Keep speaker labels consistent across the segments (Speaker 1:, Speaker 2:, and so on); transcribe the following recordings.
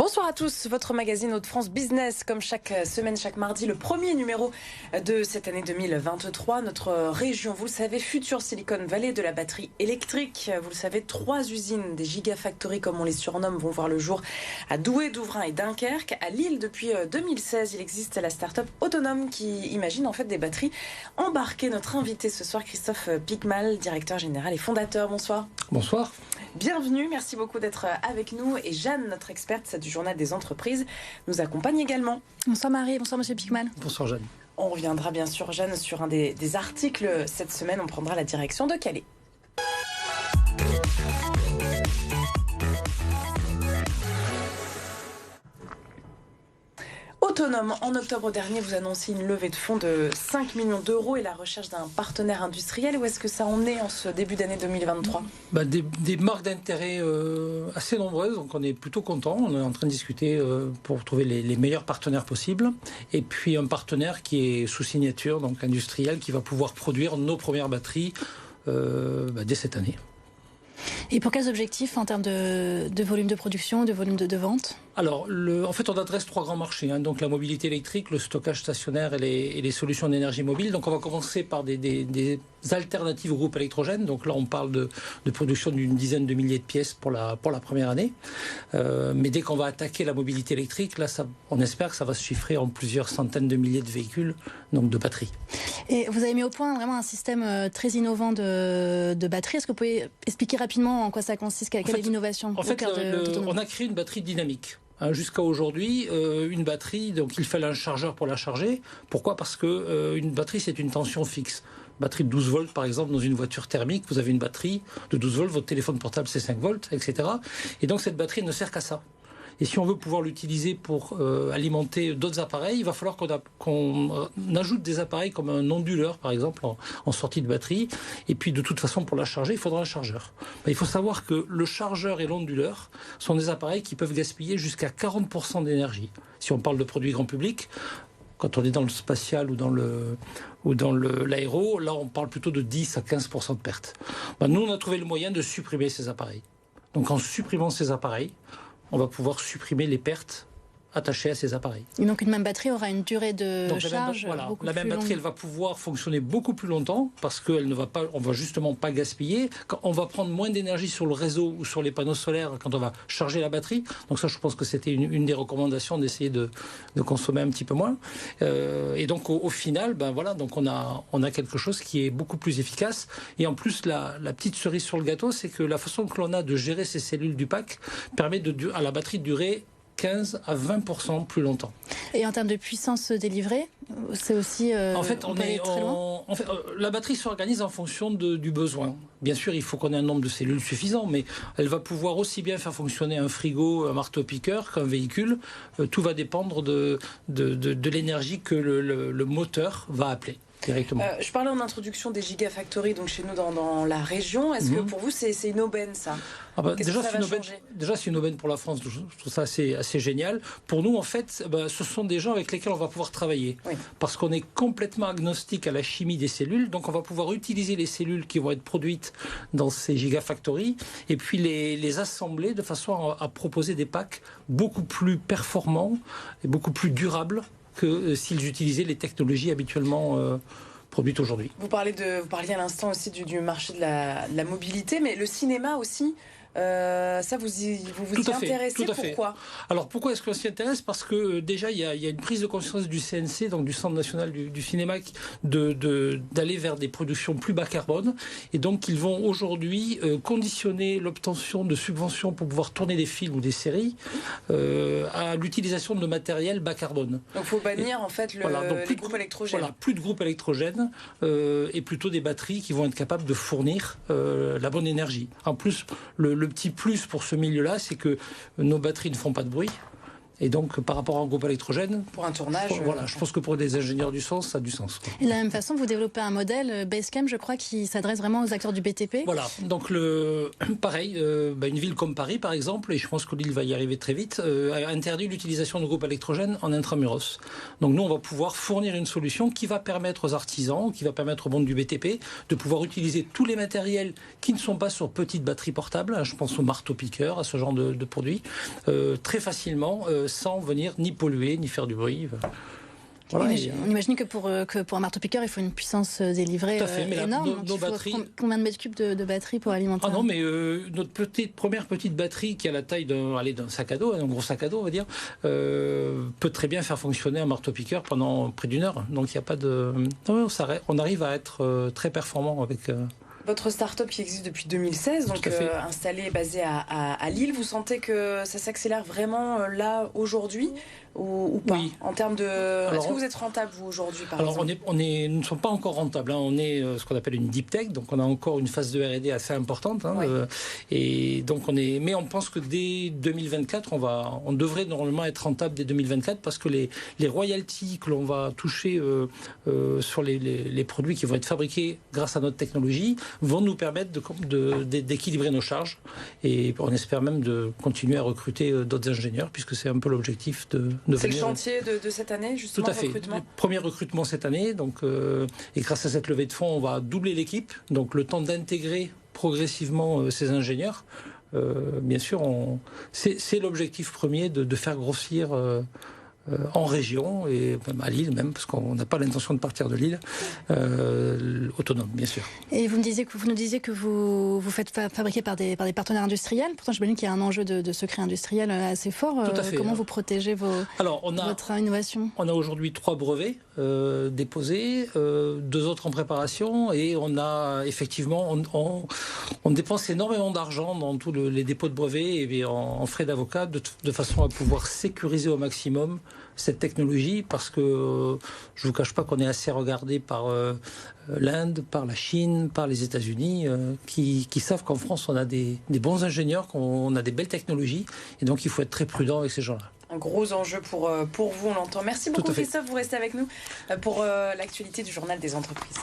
Speaker 1: Bonsoir à tous, votre magazine Hauts-de-France Business, comme chaque semaine, chaque mardi, le premier numéro de cette année 2023. Notre région, vous le savez, future Silicon Valley de la batterie électrique. Vous le savez, 3 usines, des gigafactories comme on les surnomme, vont voir le jour à Douai, Douvrin et Dunkerque. À Lille, depuis 2016, il existe la start-up Autonome qui imagine en fait des batteries embarquées. Notre invité ce soir, Christophe Picmal, directeur général et fondateur. Bonsoir.
Speaker 2: Bonsoir.
Speaker 1: Bienvenue, merci beaucoup d'être avec nous. Et Jeanne, notre experte du Journal des entreprises, nous accompagne également.
Speaker 3: Bonsoir Marie, bonsoir Monsieur Picmal.
Speaker 2: Bonsoir Jeanne.
Speaker 1: On reviendra bien sûr, Jeanne, sur un des articles cette semaine. On prendra la direction de Calais. Autonome, en octobre dernier, vous annoncez une levée de fonds de 5 millions d'euros et la recherche d'un partenaire industriel. Où est-ce que ça en est en ce début d'année 2023 ?
Speaker 2: Des marques d'intérêt assez nombreuses, donc on est plutôt content. On est en train de discuter pour trouver les meilleurs partenaires possibles. Et puis un partenaire qui est sous signature, donc industriel, qui va pouvoir produire nos premières batteries dès cette année.
Speaker 3: Et pour quels objectifs en termes de volume de production, de volume de vente ?
Speaker 2: Alors, en fait, on adresse 3 grands marchés, donc la mobilité électrique, le stockage stationnaire et les solutions d'énergie mobile. Donc, on va commencer par des alternatives au groupe électrogène. Donc là, on parle de production d'une dizaine de milliers de pièces pour la première année. Mais dès qu'on va attaquer la mobilité électrique, là, on espère que ça va se chiffrer en plusieurs centaines de milliers de véhicules, donc de batteries.
Speaker 3: Et vous avez mis au point vraiment un système très innovant de batterie. Est-ce que vous pouvez expliquer rapidement en quoi ça consiste, quelle est l'innovation ?
Speaker 2: En fait, on a créé une batterie dynamique. Jusqu'à aujourd'hui, une batterie, donc il fallait un chargeur pour la charger. Pourquoi ? Parce que une batterie, c'est une tension fixe. Batterie de 12 volts, par exemple, dans une voiture thermique, vous avez une batterie de 12 volts, votre téléphone portable, c'est 5 volts, etc. Et donc, cette batterie ne sert qu'à ça. Et si on veut pouvoir l'utiliser pour alimenter d'autres appareils, il va falloir qu'on ajoute des appareils comme un onduleur, par exemple, en sortie de batterie. Et puis, de toute façon, pour la charger, il faudra un chargeur. Il faut savoir que le chargeur et l'onduleur sont des appareils qui peuvent gaspiller jusqu'à 40% d'énergie. Si on parle de produits grand public, quand on est dans le spatial ou dans l'aéro, là, on parle plutôt de 10 à 15% de perte. Nous, on a trouvé le moyen de supprimer ces appareils. Donc, en supprimant ces appareils, on va pouvoir supprimer les pertes attachées à ces appareils.
Speaker 3: Et donc une même batterie aura une durée de charge beaucoup plus longue.
Speaker 2: La même batterie, elle va pouvoir fonctionner beaucoup plus longtemps parce qu'on va justement pas gaspiller. On va prendre moins d'énergie sur le réseau ou sur les panneaux solaires quand on va charger la batterie. Donc ça, je pense que c'était une des recommandations d'essayer de consommer un petit peu moins. Et donc au final, donc on a quelque chose qui est beaucoup plus efficace. Et en plus, la petite cerise sur le gâteau, c'est que la façon que l'on a de gérer ces cellules du pack permet à la batterie de durer 15 à 20% plus longtemps.
Speaker 3: Et en termes de puissance délivrée, c'est aussi...
Speaker 2: en fait, la batterie s'organise en fonction du besoin. Bien sûr, il faut qu'on ait un nombre de cellules suffisant, mais elle va pouvoir aussi bien faire fonctionner un frigo, un marteau-piqueur qu'un véhicule. Tout va dépendre de l'énergie que le moteur va appeler.
Speaker 1: Je parlais en introduction des gigafactories, donc chez nous dans la région. Est-ce que pour vous c'est une aubaine ça ?
Speaker 2: Déjà c'est une aubaine pour la France. Je trouve ça assez génial. Pour nous en fait, ce sont des gens avec lesquels on va pouvoir travailler. Oui. Parce qu'on est complètement agnostique à la chimie des cellules, donc on va pouvoir utiliser les cellules qui vont être produites dans ces gigafactories et puis les assembler de façon à proposer des packs beaucoup plus performants et beaucoup plus durables que s'ils utilisaient les technologies habituellement produites aujourd'hui.
Speaker 1: Vous parliez à l'instant aussi du marché de la mobilité, mais le cinéma aussi, ça vous y intéressez, pourquoi ?
Speaker 2: Alors pourquoi est-ce qu'on s'y intéresse ? Parce que déjà il y a une prise de conscience du CNC, donc du Centre national du cinéma, d'aller vers des productions plus bas carbone, et donc ils vont aujourd'hui conditionner l'obtention de subventions pour pouvoir tourner des films ou des séries à l'utilisation de matériel bas carbone.
Speaker 1: Donc il faut bannir en fait les groupes électrogènes.
Speaker 2: Voilà, plus de groupes électrogènes et plutôt des batteries qui vont être capables de fournir la bonne énergie. En plus, le petit plus pour ce milieu-là, c'est que nos batteries ne font pas de bruit. Et donc, par rapport à un groupe électrogène,
Speaker 1: pour un tournage,
Speaker 2: voilà, je pense que pour des ingénieurs du son, ça a du sens.
Speaker 3: Et de la même façon, vous développez un modèle Basecamp, je crois, qui s'adresse vraiment aux acteurs du BTP.
Speaker 2: Voilà, donc pareil, une ville comme Paris, par exemple, et je pense que Lille va y arriver très vite, a interdit l'utilisation de groupes électrogènes en intramuros. Donc nous, on va pouvoir fournir une solution qui va permettre aux artisans, qui va permettre au monde du BTP de pouvoir utiliser tous les matériels qui ne sont pas sur petites batteries portables, je pense au marteau-piqueur, à ce genre de produits, très facilement, sans venir ni polluer, ni faire du bruit. Voilà,
Speaker 3: on imagine que pour un marteau-piqueur, il faut une puissance délivrée énorme.
Speaker 2: Nos batteries...
Speaker 3: Combien de mètres cubes de batterie pour alimenter?
Speaker 2: Ah non, mais notre première petite batterie qui a la taille d'un sac à dos, un gros sac à dos, on va dire, peut très bien faire fonctionner un marteau-piqueur pendant près d'une heure. Donc il n'y a pas de... Non, on arrive à être très performant avec...
Speaker 1: Votre start-up qui existe depuis 2016, donc installée, basée à Lille, vous sentez que ça s'accélère vraiment là aujourd'hui ou pas?
Speaker 2: Oui.
Speaker 1: En termes de... Est-ce que vous êtes rentable, vous, aujourd'hui, par exemple?
Speaker 2: Nous ne sommes pas encore rentables. On est ce qu'on appelle une deep tech, donc on a encore une phase de R&D assez importante. Et donc mais on pense que dès 2024, on devrait normalement être rentable dès 2024 parce que les royalties que l'on va toucher sur les produits qui vont être fabriqués grâce à notre technologie vont nous permettre d'équilibrer nos charges. Et on espère même de continuer à recruter d'autres ingénieurs puisque c'est un peu l'objectif de
Speaker 1: c'est le chantier de cette année, justement,
Speaker 2: tout à fait.
Speaker 1: Recrutement.
Speaker 2: Le premier recrutement cette année, donc, et grâce à cette levée de fonds, on va doubler l'équipe. Donc le temps d'intégrer progressivement ces ingénieurs, bien sûr, c'est l'objectif premier de faire grossir en région et même à Lille même parce qu'on n'a pas l'intention de partir de Lille autonome bien sûr.
Speaker 3: Et vous nous disiez que vous faites fabriquer par des partenaires industriels. Pourtant j'imagine qu'il y a un enjeu de secret industriel assez fort.
Speaker 2: Tout à fait.
Speaker 3: Comment vous protégez votre innovation? On
Speaker 2: a aujourd'hui 3 brevets déposés, 2 autres en préparation et on a effectivement on dépense énormément d'argent dans tous les dépôts de brevets et en frais d'avocat de façon à pouvoir sécuriser au maximum cette technologie parce que je ne vous cache pas qu'on est assez regardé par l'Inde, par la Chine, par les États-Unis qui savent qu'en France on a des bons ingénieurs, qu'on a des belles technologies et donc il faut être très prudent avec ces gens-là.
Speaker 1: Un gros enjeu pour vous, on l'entend. Merci beaucoup Christophe, vous restez avec nous pour l'actualité du Journal des entreprises.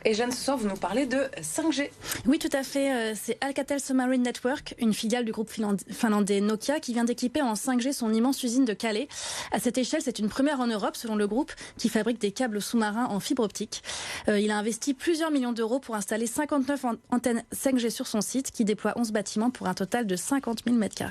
Speaker 1: Et Jeanne, ce soir, vous nous parlez de 5G.
Speaker 3: Oui, tout à fait. C'est Alcatel Submarine Network, une filiale du groupe finlandais Nokia, qui vient d'équiper en 5G son immense usine de Calais. À cette échelle, c'est une première en Europe, selon le groupe, qui fabrique des câbles sous-marins en fibre optique. Il a investi plusieurs millions d'euros pour installer 59 antennes 5G sur son site, qui déploie 11 bâtiments pour un total de 50 000 m².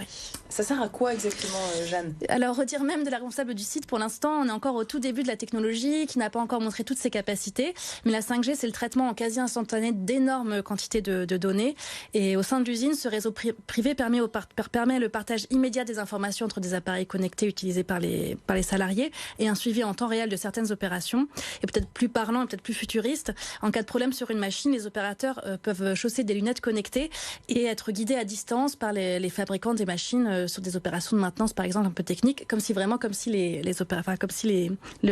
Speaker 1: Ça sert à quoi exactement, Jeanne?
Speaker 3: Alors, redire même de la responsable du site, pour l'instant, on est encore au tout début de la technologie, qui n'a pas encore montré toutes ses capacités. Mais la 5G, c'est le traitement en quasi instantané d'énormes quantités de données. Et au sein de l'usine, ce réseau privé permet le partage immédiat des informations entre des appareils connectés utilisés par les salariés et un suivi en temps réel de certaines opérations. Et peut-être plus parlant et peut-être plus futuriste, en cas de problème sur une machine, les opérateurs peuvent chausser des lunettes connectées et être guidés à distance par les fabricants des machines sur des opérations de maintenance, par exemple, un peu techniques, comme si le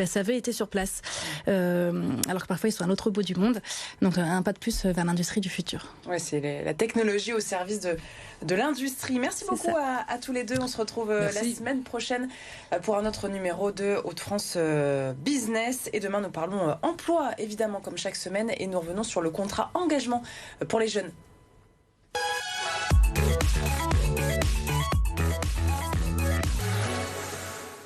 Speaker 3: SAV était sur place. Alors que parfois, ils sont à l'autre bout du monde. Donc un pas de plus vers l'industrie du futur.
Speaker 1: Ouais, c'est la technologie au service de l'industrie. Merci beaucoup à tous les deux. On se retrouve la semaine prochaine pour un autre numéro de Hauts-de-France Business. Et demain, nous parlons emploi, évidemment, comme chaque semaine. Et nous revenons sur le contrat engagement pour les jeunes